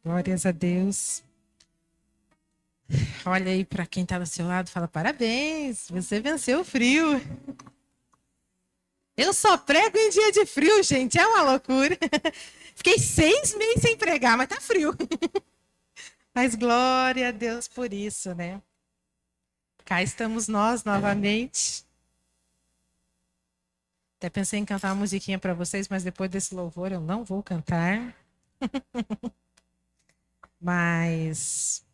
Glórias a Deus. Olha aí para quem está do seu lado, fala parabéns, você venceu o frio. Eu só prego em dia de frio, gente, é uma loucura. Fiquei 6 meses sem pregar, mas tá frio. Mas glória a Deus por isso, né? Cá estamos nós novamente. Até pensei em cantar uma musiquinha para vocês, mas depois desse louvor eu não vou cantar. Mas,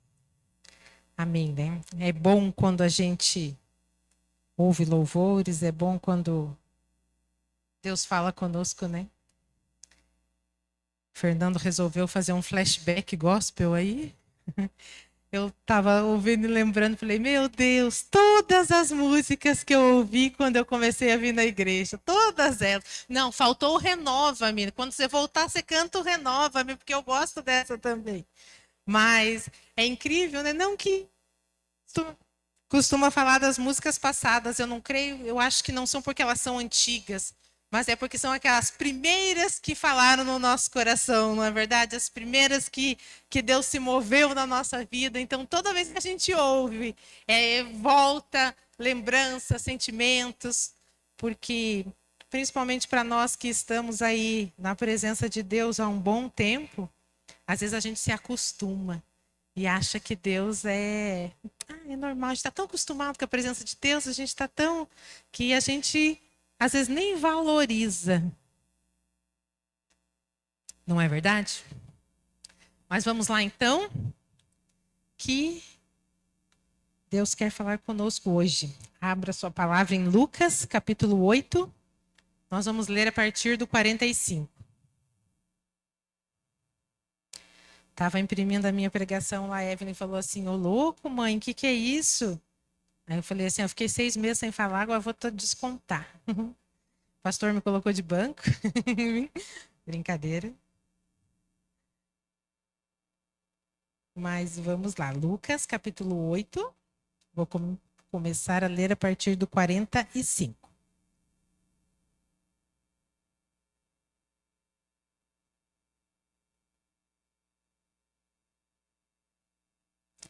amém, né? É bom quando a gente ouve louvores, é bom quando Deus fala conosco, né? Fernando resolveu fazer um flashback gospel aí. Eu estava ouvindo e lembrando, falei, meu Deus, todas as músicas que eu ouvi quando eu comecei a vir na igreja, todas elas. Não, faltou o Renova-me. Quando você voltar, você canta o Renova-me, porque eu gosto dessa também. Mas é incrível, né? Não que costuma falar das músicas passadas, eu não creio, eu acho que não são porque elas são antigas, mas é porque são aquelas primeiras que falaram no nosso coração, não é verdade? As primeiras que Deus se moveu na nossa vida. Então, toda vez que a gente ouve, volta lembrança, sentimentos, porque, principalmente para nós que estamos aí na presença de Deus há um bom tempo, às vezes a gente se acostuma e acha que Deus é normal. A gente está tão acostumado com a presença de Deus, a gente está tão que a gente às vezes nem valoriza. Não é verdade? Mas vamos lá então, que Deus quer falar conosco hoje. Abra sua palavra em Lucas, capítulo 8. Nós vamos ler a partir do 45. Estava imprimindo a minha pregação lá, a Evelyn falou assim, ô louco, mãe, o que é isso? Aí eu falei assim, eu fiquei 6 meses sem falar, agora eu vou descontar. O pastor me colocou de banco. Brincadeira. Mas vamos lá, Lucas, capítulo 8. Vou começar a ler a partir do 45.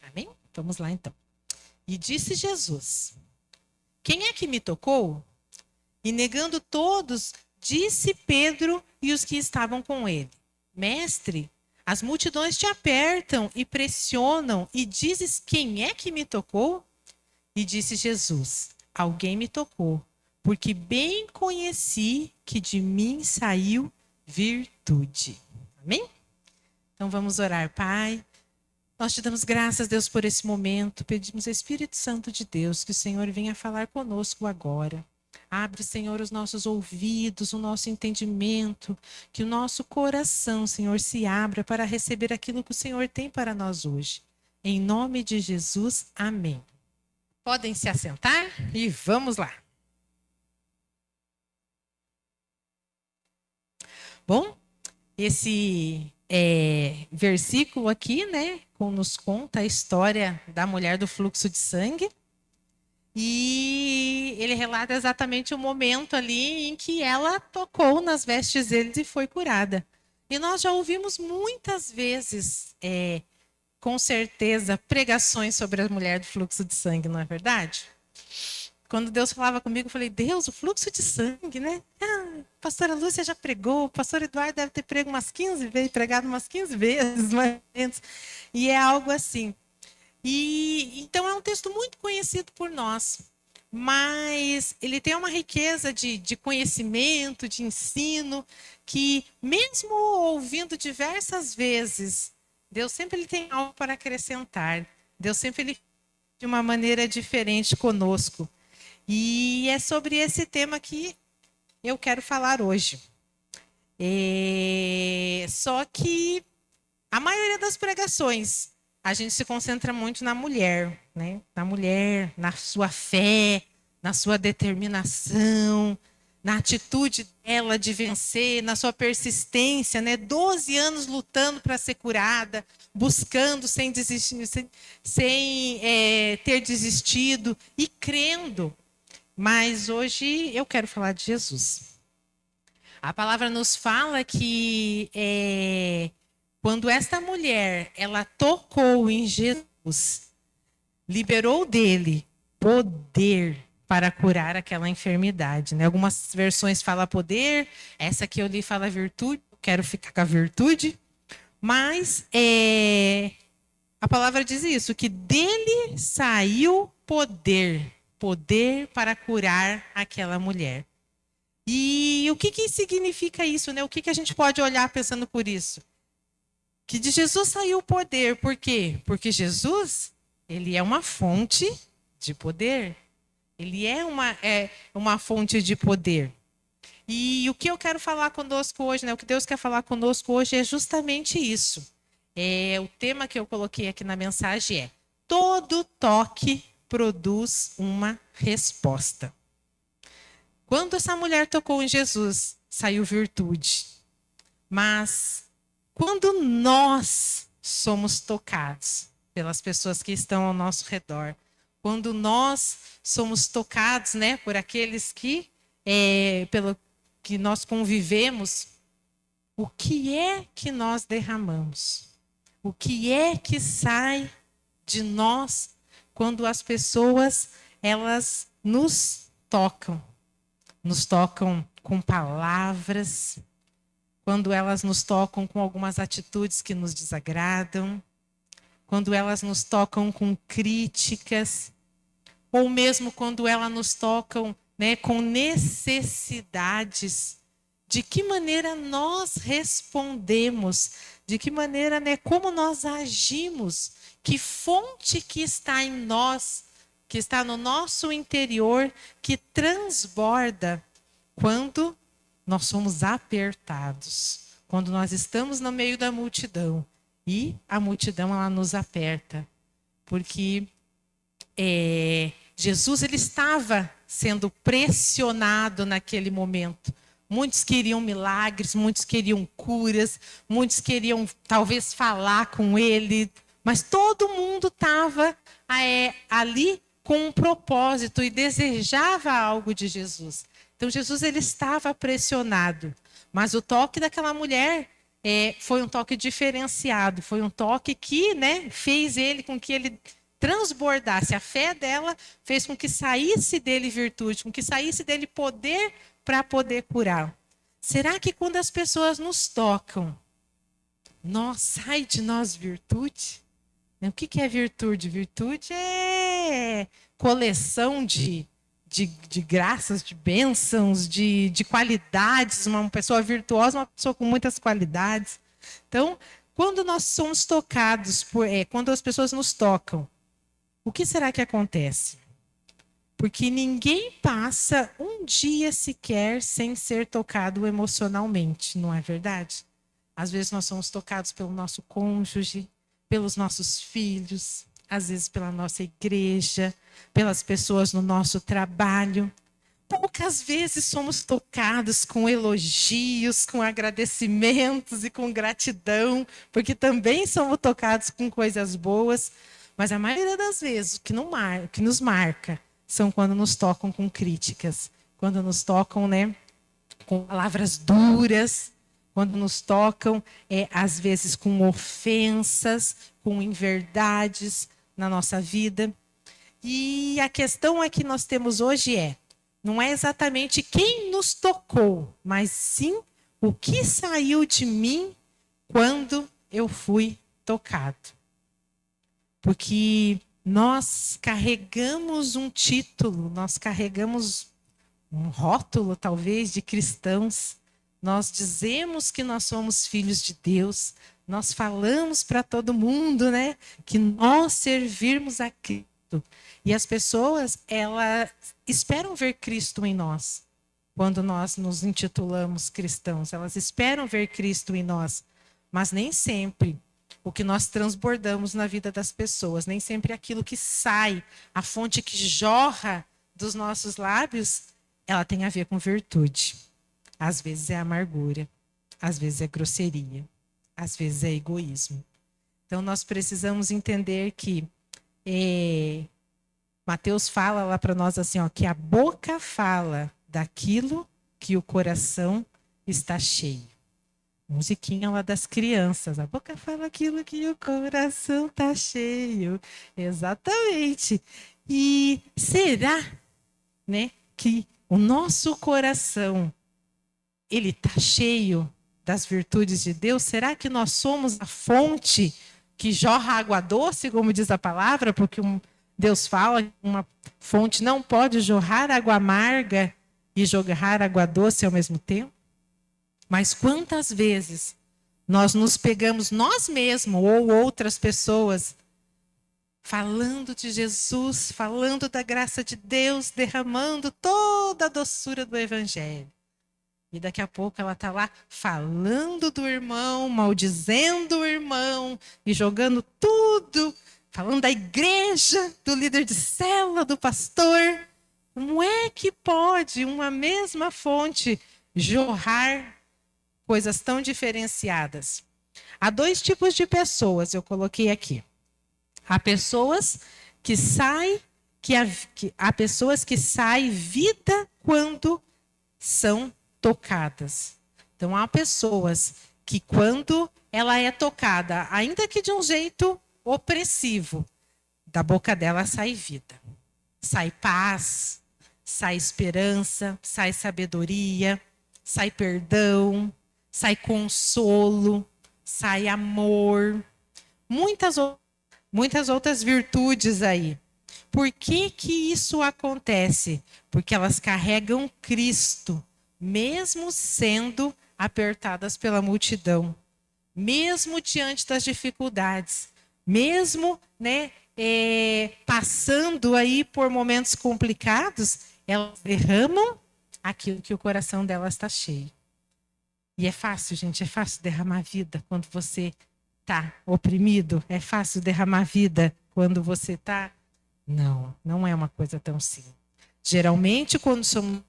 Amém? Vamos lá então. E disse Jesus: Quem é que me tocou? E negando todos, disse Pedro e os que estavam com ele: Mestre, as multidões te apertam e pressionam, e dizes: Quem é que me tocou? E disse Jesus: Alguém me tocou, porque bem conheci que de mim saiu virtude. Amém? Então vamos orar, Pai. Nós te damos graças, Deus, por esse momento. Pedimos, Espírito Santo de Deus, que o Senhor venha falar conosco agora. Abre, Senhor, os nossos ouvidos, o nosso entendimento, que o nosso coração, Senhor, se abra para receber aquilo que o Senhor tem para nós hoje. Em nome de Jesus, amém. Podem se assentar e vamos lá. Bom, esse versículo aqui, né, nos conta a história da mulher do fluxo de sangue. E ele relata exatamente o momento ali em que ela tocou nas vestes deles e foi curada. E nós já ouvimos muitas vezes, com certeza, pregações sobre a mulher do fluxo de sangue, não é verdade? Quando Deus falava comigo, eu falei, Deus, o fluxo de sangue, né? A pastora Lúcia já pregou, o pastor Eduardo deve ter pregado umas 15 vezes, mais ou menos. E é algo assim. E então é um texto muito conhecido por nós, mas ele tem uma riqueza de conhecimento, de ensino, que mesmo ouvindo diversas vezes, Deus sempre ele tem algo para acrescentar. Deus sempre ele de uma maneira diferente conosco. E é sobre esse tema que eu quero falar hoje. Só que a maioria das pregações, a gente se concentra muito na mulher, né? Na mulher, na sua fé, na sua determinação, na atitude dela de vencer, na sua persistência, né? 12 anos lutando para ser curada, buscando sem desistir, sem ter desistido e crendo. Mas hoje eu quero falar de Jesus. A palavra nos fala que Quando esta mulher, ela tocou em Jesus, liberou dele poder para curar aquela enfermidade, né? Algumas versões falam poder, essa que eu li fala virtude, quero ficar com a virtude, mas a palavra diz isso, que dele saiu poder, poder para curar aquela mulher. E o que significa isso, né? O que a gente pode olhar pensando por isso? Que de Jesus saiu o poder, por quê? Porque Jesus, ele é uma fonte de poder. Ele é uma fonte de poder. E o que eu quero falar conosco hoje, né? O que Deus quer falar conosco hoje é justamente isso. O tema que eu coloquei aqui na mensagem é: todo toque produz uma resposta. Quando essa mulher tocou em Jesus, saiu virtude. Mas quando nós somos tocados pelas pessoas que estão ao nosso redor, quando nós somos tocados, né, por aqueles pelo que nós convivemos, o que é que nós derramamos? O que é que sai de nós quando as pessoas elas nos tocam? Nos tocam com palavras, quando elas nos tocam com algumas atitudes que nos desagradam, quando elas nos tocam com críticas, ou mesmo quando elas nos tocam, né, com necessidades. De que maneira nós respondemos? De que maneira, né, como nós agimos? Que fonte que está em nós, que está no nosso interior, que transborda quando nós somos apertados, quando nós estamos no meio da multidão e a multidão ela nos aperta, porque Jesus ele estava sendo pressionado naquele momento. Muitos queriam milagres, muitos queriam curas, muitos queriam talvez falar com ele, mas todo mundo estava ali com um propósito e desejava algo de Jesus. Então Jesus ele estava pressionado, mas o toque daquela mulher foi um toque diferenciado, foi um toque que, né, fez ele com que ele transbordasse. A fé dela fez com que saísse dele virtude, com que saísse dele poder para poder curar. Será que quando as pessoas nos tocam, sai de nós virtude? O que é virtude? Virtude é coleção de graças, de bênçãos, de qualidades. Uma pessoa virtuosa, uma pessoa com muitas qualidades. Então, quando nós somos tocados, quando as pessoas nos tocam, o que será que acontece? Porque ninguém passa um dia sequer sem ser tocado emocionalmente, não é verdade? Às vezes nós somos tocados pelo nosso cônjuge, pelos nossos filhos, às vezes pela nossa igreja, pelas pessoas no nosso trabalho. Poucas vezes somos tocados com elogios, com agradecimentos e com gratidão, porque também somos tocados com coisas boas. Mas a maioria das vezes, o que nos marca são quando nos tocam com críticas, quando nos tocam, né, com palavras duras, quando nos tocam, às vezes, com ofensas, com inverdades na nossa vida. E a questão que nós temos hoje não é exatamente quem nos tocou, mas sim o que saiu de mim quando eu fui tocado. Porque nós carregamos um título, nós carregamos um rótulo, talvez, de cristãos. Nós dizemos que nós somos filhos de Deus. Nós falamos para todo mundo, né, que nós servirmos a Cristo. E as pessoas, elas esperam ver Cristo em nós. Quando nós nos intitulamos cristãos, elas esperam ver Cristo em nós. Mas nem sempre o que nós transbordamos na vida das pessoas, nem sempre aquilo que sai, a fonte que jorra dos nossos lábios, ela tem a ver com virtude. Às vezes é amargura, às vezes é grosseria, às vezes é egoísmo. Então nós precisamos entender que Mateus fala lá para nós assim, que a boca fala daquilo que o coração está cheio. Musiquinha lá das crianças. A boca fala aquilo que o coração tá cheio. Exatamente. E será, né, que o nosso coração ele tá cheio das virtudes de Deus? Será que nós somos a fonte que jorra água doce, como diz a palavra? Porque Deus fala que uma fonte não pode jorrar água amarga e jorrar água doce ao mesmo tempo. Mas quantas vezes nós nos pegamos nós mesmos ou outras pessoas falando de Jesus, falando da graça de Deus, derramando toda a doçura do Evangelho. E daqui a pouco ela está lá falando do irmão, maldizendo o irmão e jogando tudo, falando da igreja, do líder de célula, do pastor. Como é que pode uma mesma fonte jorrar coisas tão diferenciadas? Há dois tipos de pessoas, eu coloquei aqui. Há pessoas que saem vida quando são tocadas. Então há pessoas que quando ela é tocada, ainda que de um jeito opressivo, da boca dela sai vida. Sai paz, sai esperança, sai sabedoria, sai perdão, sai consolo, sai amor, muitas outras virtudes aí. Por que que isso acontece? Porque elas carregam Cristo, mesmo sendo apertadas pela multidão, mesmo diante das dificuldades, mesmo, né, passando aí por momentos complicados, elas derramam aquilo que o coração delas está cheio. E é fácil, gente, é fácil derramar vida quando você está oprimido? É fácil derramar vida quando você está... Não, não é uma coisa tão simples. Geralmente, quando somos...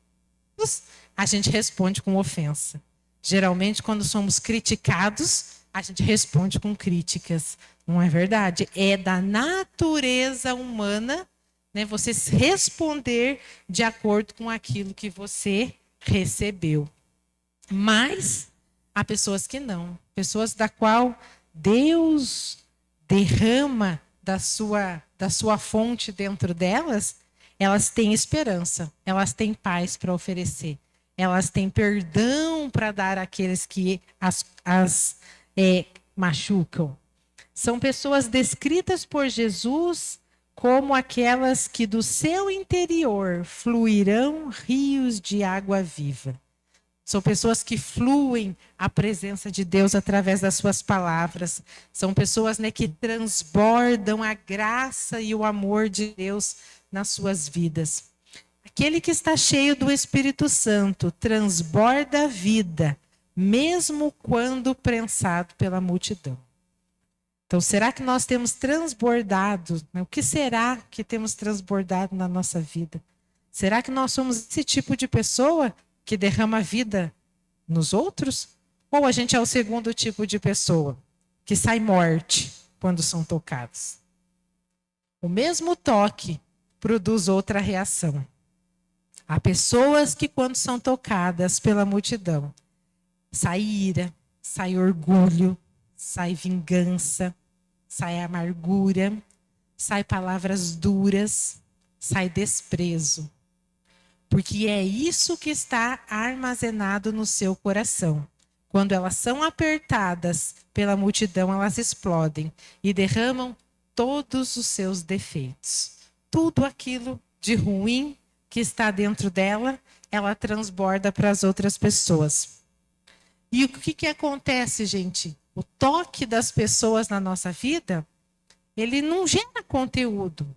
a gente responde com ofensa. Geralmente, quando somos criticados, a gente responde com críticas. Não é verdade? É da natureza humana, né, você responder de acordo com aquilo que você recebeu. Mas há pessoas que não. Pessoas da qual Deus derrama da sua fonte dentro delas, elas têm esperança, elas têm paz para oferecer, elas têm perdão para dar àqueles que as machucam. São pessoas descritas por Jesus como aquelas que do seu interior fluirão rios de água viva. São pessoas que fluem a presença de Deus através das suas palavras. São pessoas, né, que transbordam a graça e o amor de Deus nas suas vidas. Aquele que está cheio do Espírito Santo transborda a vida, mesmo quando prensado pela multidão. Então, será que nós temos transbordado? O que será que temos transbordado na nossa vida? Será que nós somos esse tipo de pessoa que derrama vida nos outros? Ou a gente é o segundo tipo de pessoa, que sai morte quando são tocados? O mesmo toque produz outra reação. Há pessoas que, quando são tocadas pela multidão, sai ira, sai orgulho, sai vingança, sai amargura, sai palavras duras, sai desprezo. Porque é isso que está armazenado no seu coração. Quando elas são apertadas pela multidão, elas explodem e derramam todos os seus defeitos. Tudo aquilo de ruim que está dentro dela, ela transborda para as outras pessoas. E o que acontece, gente? O toque das pessoas na nossa vida, ele não gera conteúdo.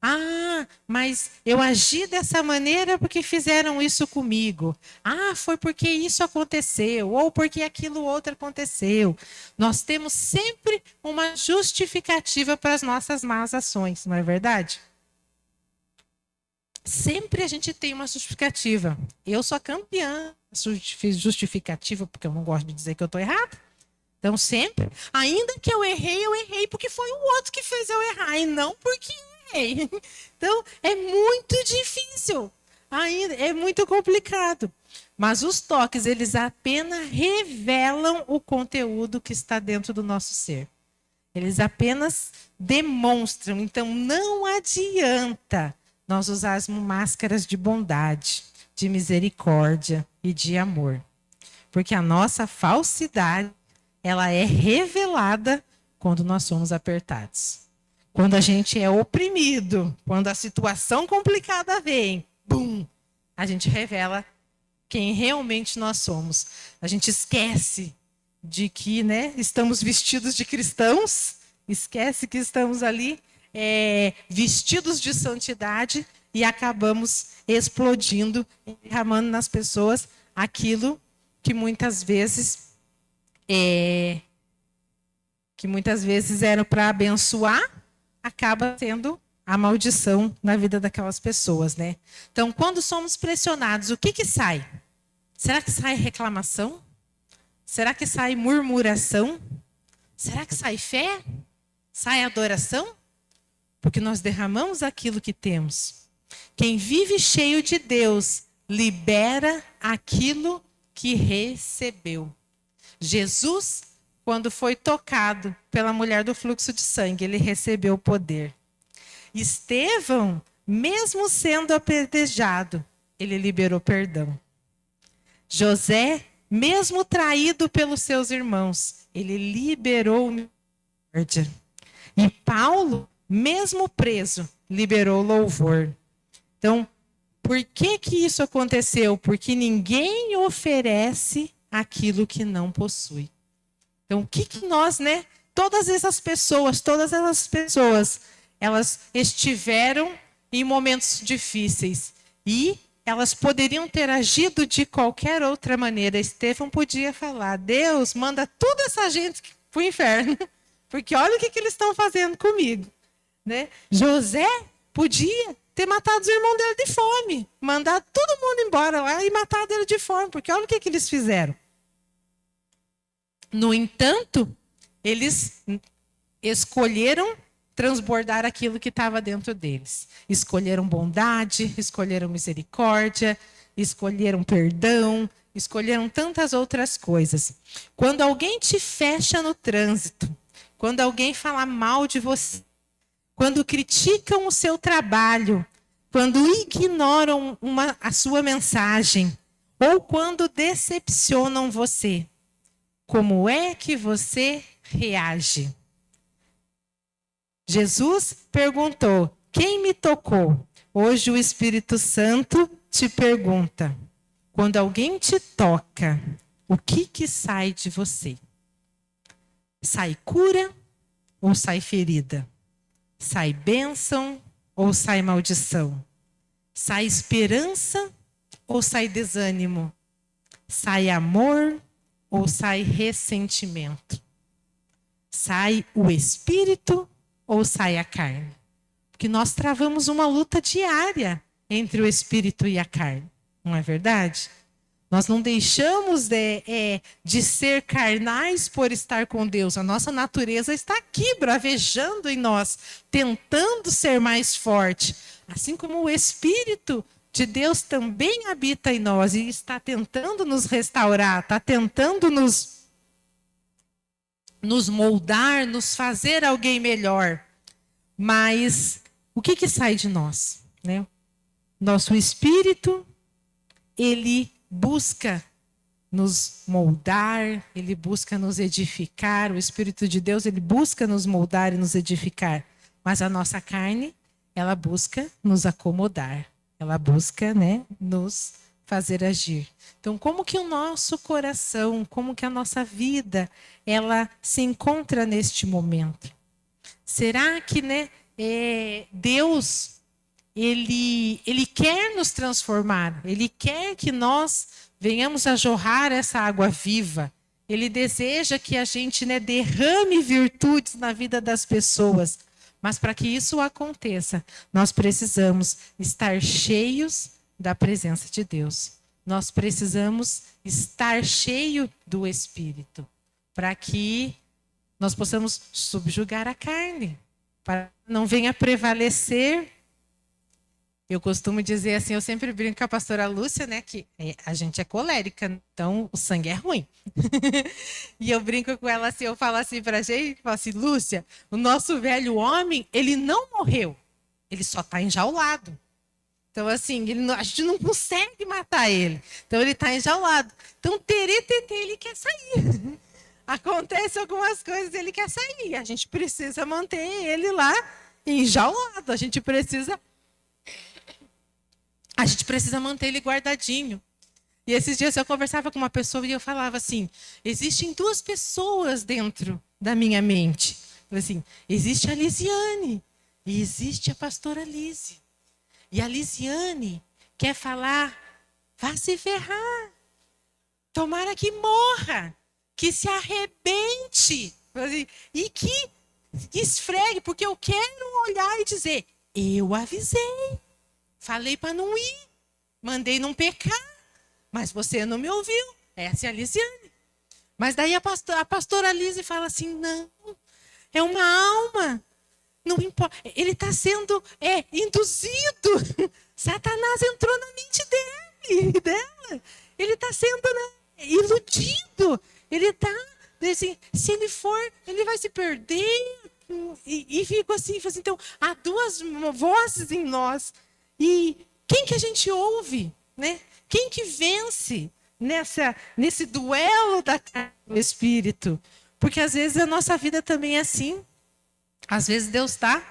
Ah, mas eu agi dessa maneira porque fizeram isso comigo. Ah, foi porque isso aconteceu, ou porque aquilo outro aconteceu. Nós temos sempre uma justificativa para as nossas más ações, não é verdade? Sempre a gente tem uma justificativa. Eu sou campeã justificativa, porque eu não gosto de dizer que eu estou errada. Então, sempre, ainda que eu errei porque foi o outro que fez eu errar, e não porque eu errei. Então, é muito difícil, ainda é muito complicado. Mas os toques, eles apenas revelam o conteúdo que está dentro do nosso ser. Eles apenas demonstram. Então, não adianta nós usarmos máscaras de bondade, de misericórdia e de amor. Porque a nossa falsidade, ela é revelada quando nós somos apertados. Quando a gente é oprimido, quando a situação complicada vem, bum, a gente revela quem realmente nós somos. A gente esquece de que, né, estamos vestidos de cristãos, esquece que estamos ali vestidos de santidade e acabamos explodindo, derramando nas pessoas aquilo que muitas vezes era para abençoar, acaba sendo a maldição na vida daquelas pessoas, né? Então, quando somos pressionados, o que sai? Será que sai reclamação? Será que sai murmuração? Será que sai fé? Sai adoração? Porque nós derramamos aquilo que temos. Quem vive cheio de Deus libera aquilo que recebeu. Jesus, quando foi tocado pela mulher do fluxo de sangue, ele recebeu poder. Estevão, mesmo sendo apedrejado, ele liberou perdão. José, mesmo traído pelos seus irmãos, ele liberou misericórdia. E Paulo, mesmo preso, liberou louvor. Então, por que isso aconteceu? Porque ninguém oferece aquilo que não possui. Então, o que nós, né? Todas essas pessoas, elas estiveram em momentos difíceis e elas poderiam ter agido de qualquer outra maneira. Estevão podia falar: Deus, manda toda essa gente para o inferno, porque olha o que eles estão fazendo comigo. Né? José podia ter matado os irmãos dele de fome, mandar todo mundo embora lá e matar ele de fome, porque olha o que eles fizeram. No entanto, eles escolheram transbordar aquilo que estava dentro deles. Escolheram bondade, escolheram misericórdia, escolheram perdão, escolheram tantas outras coisas. Quando alguém te fecha no trânsito, quando alguém fala mal de você, quando criticam o seu trabalho, quando ignoram a sua mensagem, ou quando decepcionam você, como é que você reage? Jesus perguntou: quem me tocou? Hoje o Espírito Santo te pergunta: quando alguém te toca, o que sai de você? Sai cura ou sai ferida? Sai bênção ou sai maldição? Sai esperança ou sai desânimo? Sai amor ou sai ressentimento? Sai o espírito ou sai a carne? Porque nós travamos uma luta diária entre o espírito e a carne, não é verdade? Nós não deixamos de ser carnais por estar com Deus. A nossa natureza está aqui, bravejando em nós, tentando ser mais forte. Assim como o Espírito de Deus também habita em nós e está tentando nos restaurar, está tentando nos moldar, nos fazer alguém melhor. Mas o que sai de nós? Né? Nosso Espírito, ele busca nos moldar, ele busca nos edificar. O Espírito de Deus, ele busca nos moldar e nos edificar. Mas a nossa carne, ela busca nos acomodar. Ela busca, né, nos fazer agir. Então, como que o nosso coração, como que a nossa vida, ela se encontra neste momento? Será que, né, Deus... Ele quer nos transformar, Ele quer que nós venhamos a jorrar essa água viva. Ele deseja que a gente, né, derrame virtudes na vida das pessoas. Mas para que isso aconteça, nós precisamos estar cheios da presença de Deus. Nós precisamos estar cheios do Espírito, para que nós possamos subjugar a carne, para que não venha prevalecer Eu costumo dizer assim, eu sempre brinco com a pastora Lúcia, né, que a gente é colérica, então o sangue é ruim. E eu brinco com ela assim, eu falo assim pra gente, falo assim, Lúcia, o nosso velho homem, ele não morreu, ele só tá enjaulado. Então, assim, a gente não consegue matar ele. Então, ele está enjaulado. Então, teretete, ele quer sair. Acontece algumas coisas, ele quer sair. A gente precisa manter ele lá enjaulado. A gente precisa manter ele guardadinho. E esses dias eu conversava com uma pessoa e eu falava assim, existem duas pessoas dentro da minha mente. Eu falei assim, existe a Lisiane e existe a pastora Lise. E a Lisiane quer falar, vá se ferrar. Tomara que morra, que se arrebente. E que esfregue, porque eu quero olhar e dizer, eu avisei. Falei para não ir, mandei não pecar, mas você não me ouviu. Essa é a Lisiane. Mas daí a pastora Lise fala assim, não, é uma alma. Não importa. Ele está sendo induzido. Satanás entrou na mente dela. Ele está sendo iludido. Ele está, assim, se ele for, ele vai se perder. E fico assim, então, há duas vozes em nós. E quem que a gente ouve? Né? Quem que vence nesse duelo da carne e do espírito? Porque às vezes a nossa vida também é assim. Às vezes Deus está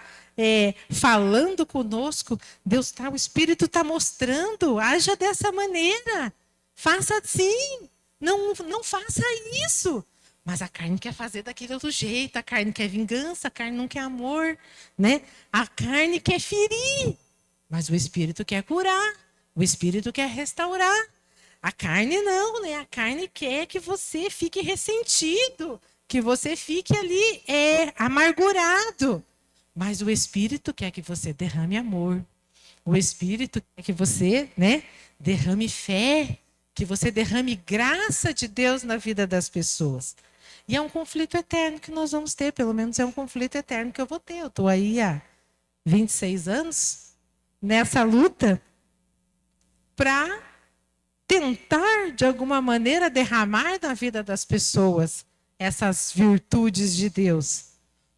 falando conosco, o Espírito está mostrando, haja dessa maneira, faça assim, não faça isso. Mas a carne quer fazer daquele outro jeito, a carne quer vingança, a carne não quer amor, né? A carne quer ferir, mas o Espírito quer curar, o Espírito quer restaurar. A carne não, né? A carne quer que você fique ressentido, que você fique ali amargurado. Mas o Espírito quer que você derrame amor. O Espírito quer que você, né, derrame fé, que você derrame graça de Deus na vida das pessoas. E é um conflito eterno que nós vamos ter, pelo menos é um conflito eterno que eu vou ter. Eu estou aí há 26 anos nessa luta para tentar, de alguma maneira, derramar na vida das pessoas essas virtudes de Deus.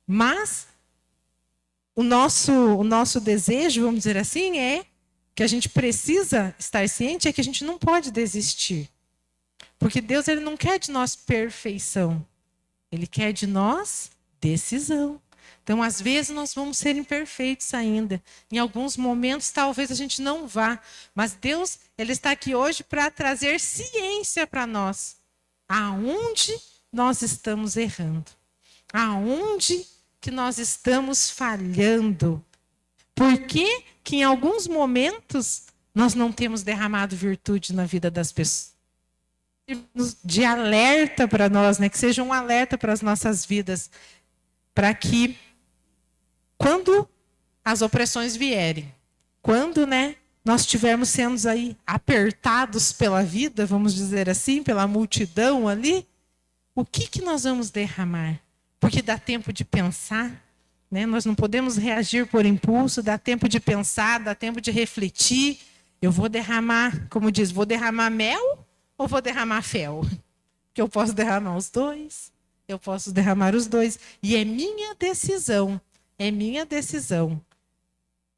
Mas o nosso desejo, vamos dizer assim, que a gente precisa estar ciente, é que a gente não pode desistir. Porque Deus, ele não quer de nós perfeição. Ele quer de nós decisão. Então, às vezes, nós vamos ser imperfeitos ainda. Em alguns momentos, talvez a gente não vá. Mas Deus, ele está aqui hoje para trazer ciência para nós. Aonde nós estamos errando? Aonde que nós estamos falhando? Por que que em alguns momentos nós não temos derramado virtude na vida das pessoas? De alerta para nós, né? Que seja um alerta para as nossas vidas, para que quando as opressões vierem, quando, né, nós estivermos sendo aí apertados pela vida, vamos dizer assim, pela multidão ali, o que nós vamos derramar? Porque dá tempo de pensar, né? Nós não podemos reagir por impulso, dá tempo de pensar, dá tempo de refletir. Eu vou derramar, como diz, vou derramar mel ou vou derramar fel? Porque eu posso derramar os dois, eu posso derramar os dois. E é minha decisão,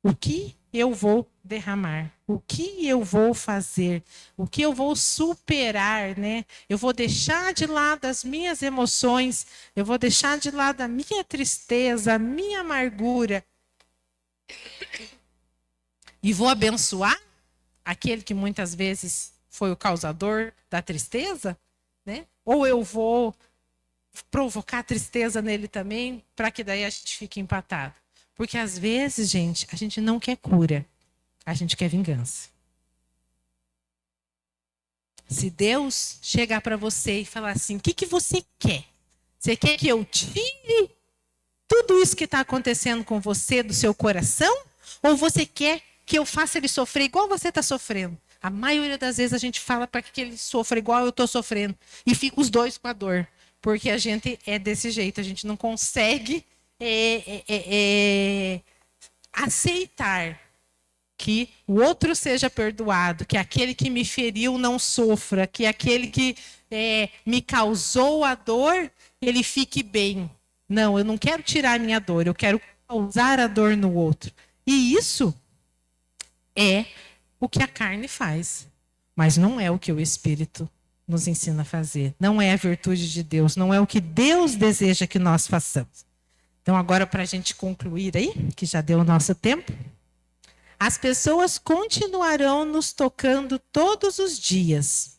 o que eu vou derramar, o que eu vou fazer, o que eu vou superar, né? Eu vou deixar de lado as minhas emoções, eu vou deixar de lado a minha tristeza, a minha amargura e vou abençoar aquele que muitas vezes foi o causador da tristeza, né? Ou eu vou provocar tristeza nele também, para que daí a gente fique empatado. Porque às vezes, gente, a gente não quer cura, a gente quer vingança. Se Deus chegar para você e falar assim, o que você quer? Você quer que eu tire tudo isso que está acontecendo com você do seu coração? Ou você quer que eu faça ele sofrer igual você está sofrendo? A maioria das vezes a gente fala para que ele sofra igual eu estou sofrendo. E fica os dois com a dor. Porque a gente é desse jeito, a gente não consegue aceitar que o outro seja perdoado, que aquele que me feriu não sofra, que aquele que me causou a dor, ele fique bem. Não, eu não quero tirar a minha dor, eu quero causar a dor no outro. E isso é o que a carne faz, mas não é o que o Espírito nos ensina a fazer. Não é a virtude de Deus, não é o que Deus deseja que nós façamos. Então, agora, para a gente concluir aí, que já deu o nosso tempo, as pessoas continuarão nos tocando todos os dias.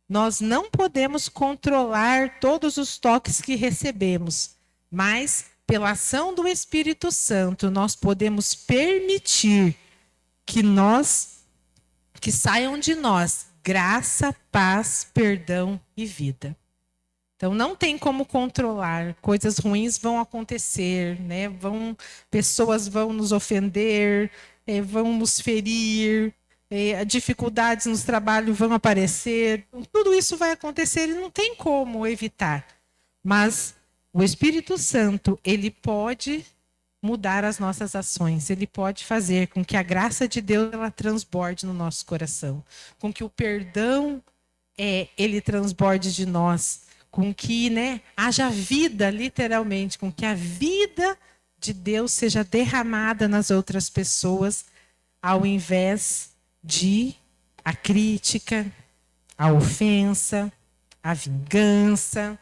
Nós não podemos controlar todos os toques que recebemos, mas, pela ação do Espírito Santo, nós podemos permitir que saiam de nós graça, paz, perdão e vida. Então não tem como controlar, coisas ruins vão acontecer, né? Pessoas vão nos ofender, vão nos ferir, dificuldades nos trabalhos vão aparecer, tudo isso vai acontecer e não tem como evitar. Mas o Espírito Santo, ele pode mudar as nossas ações, ele pode fazer com que a graça de Deus ela transborde no nosso coração, com que o perdão ele transborde de nós, com que haja vida, literalmente, com que a vida de Deus seja derramada nas outras pessoas, ao invés de a crítica, a ofensa, a vingança,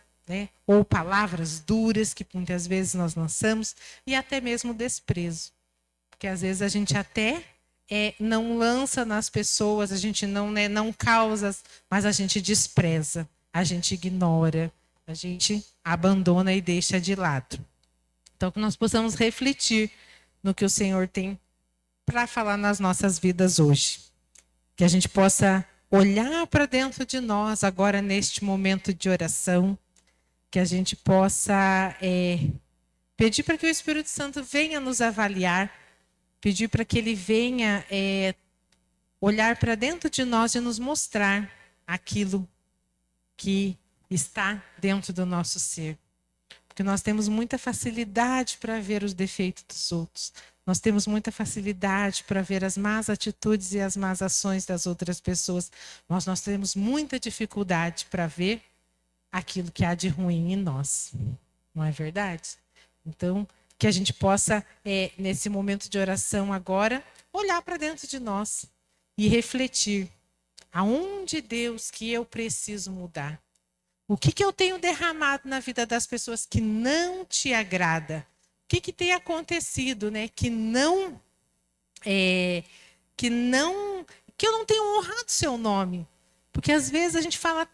ou palavras duras que muitas vezes nós lançamos, e até mesmo desprezo. Porque às vezes a gente até não lança nas pessoas, a gente não causa, mas a gente despreza, a gente ignora, a gente abandona e deixa de lado. Então, que nós possamos refletir no que o Senhor tem para falar nas nossas vidas hoje. Que a gente possa olhar para dentro de nós agora neste momento de oração, que a gente possa pedir para que o Espírito Santo venha nos avaliar, pedir para que ele venha olhar para dentro de nós e nos mostrar aquilo que está dentro do nosso ser. Porque nós temos muita facilidade para ver os defeitos dos outros. Nós temos muita facilidade para ver as más atitudes e as más ações das outras pessoas. Mas nós temos muita dificuldade para ver aquilo que há de ruim em nós. Não é verdade? Então, que a gente possa, nesse momento de oração agora, olhar para dentro de nós e refletir. Aonde, Deus, que eu preciso mudar? O que eu tenho derramado na vida das pessoas que não te agrada? O que tem acontecido, que eu não tenho honrado seu nome? Porque às vezes a gente fala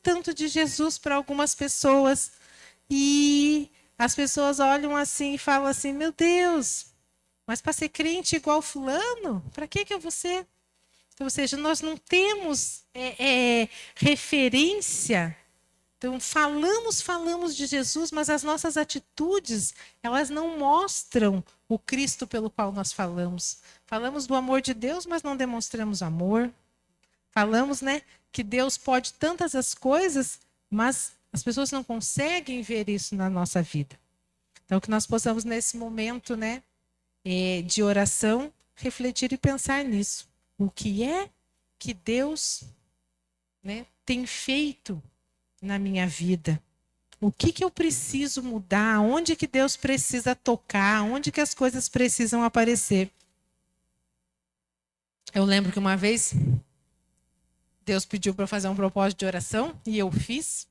tanto de Jesus para algumas pessoas e as pessoas olham assim e falam assim, meu Deus, mas para ser crente igual fulano, para que eu vou ser? Então, ou seja, nós não temos referência. Então, falamos de Jesus, mas as nossas atitudes, elas não mostram o Cristo pelo qual nós falamos. Falamos do amor de Deus, mas não demonstramos amor. Falamos, que Deus pode tantas as coisas, mas as pessoas não conseguem ver isso na nossa vida. Então, que nós possamos, nesse momento, de oração, refletir e pensar nisso. O que é que Deus tem feito na minha vida? O que eu preciso mudar? Onde que Deus precisa tocar? Onde que as coisas precisam aparecer? Eu lembro que uma vez Deus pediu para eu fazer um propósito de oração e eu fiz.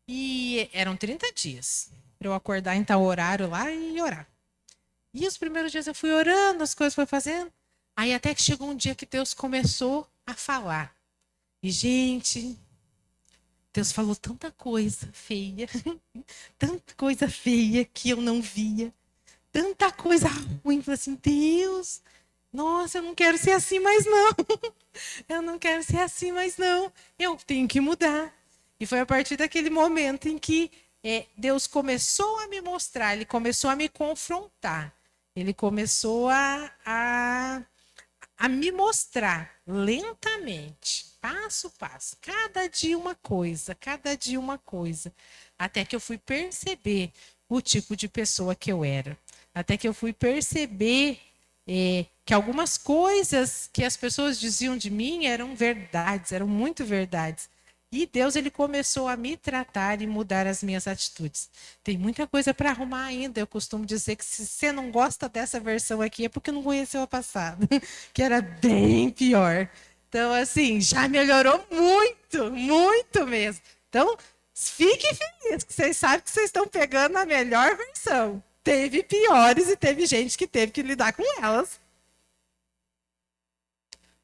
E eram 30 dias para eu acordar em tal horário lá e orar. E os primeiros dias eu fui orando, as coisas foram fazendo. Aí até que chegou um dia que Deus começou a falar. E, gente, Deus falou tanta coisa feia, tanta coisa feia que eu não via, tanta coisa ruim. Falei assim, Deus, nossa, eu não quero ser assim mais não. Eu não quero ser assim mais não. Eu tenho que mudar. E foi a partir daquele momento em que Deus começou a me mostrar, Ele começou a me confrontar. Ele começou a me mostrar lentamente, passo a passo, cada dia uma coisa, até que eu fui perceber o tipo de pessoa que eu era, até que eu fui perceber que algumas coisas que as pessoas diziam de mim eram verdades, eram muito verdades. E Deus, ele começou a me tratar e mudar as minhas atitudes. Tem muita coisa para arrumar ainda. Eu costumo dizer que se você não gosta dessa versão aqui é porque não conheceu a passada, que era bem pior. Então, assim, já melhorou muito, muito mesmo. Então, fiquem felizes, que vocês sabem que vocês estão pegando a melhor versão. Teve piores e teve gente que teve que lidar com elas.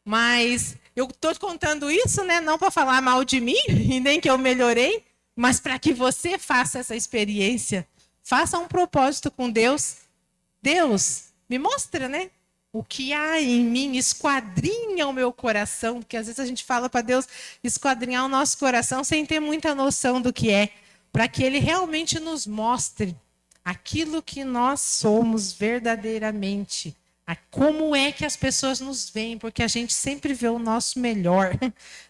Mas eu estou contando isso, né, não para falar mal de mim, e nem que eu melhorei, mas para que você faça essa experiência. Faça um propósito com Deus. Deus, me mostra, né? O que há em mim, esquadrinha o meu coração, porque às vezes a gente fala para Deus esquadrinhar o nosso coração sem ter muita noção do que é, para que Ele realmente nos mostre aquilo que nós somos verdadeiramente. Como é que as pessoas nos veem, porque a gente sempre vê o nosso melhor,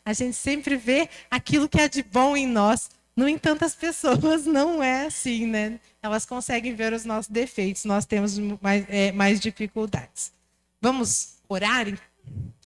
a gente sempre vê aquilo que é de bom em nós. No entanto, as pessoas não é assim, né? Elas conseguem ver os nossos defeitos, nós temos mais dificuldades. Vamos orar, então?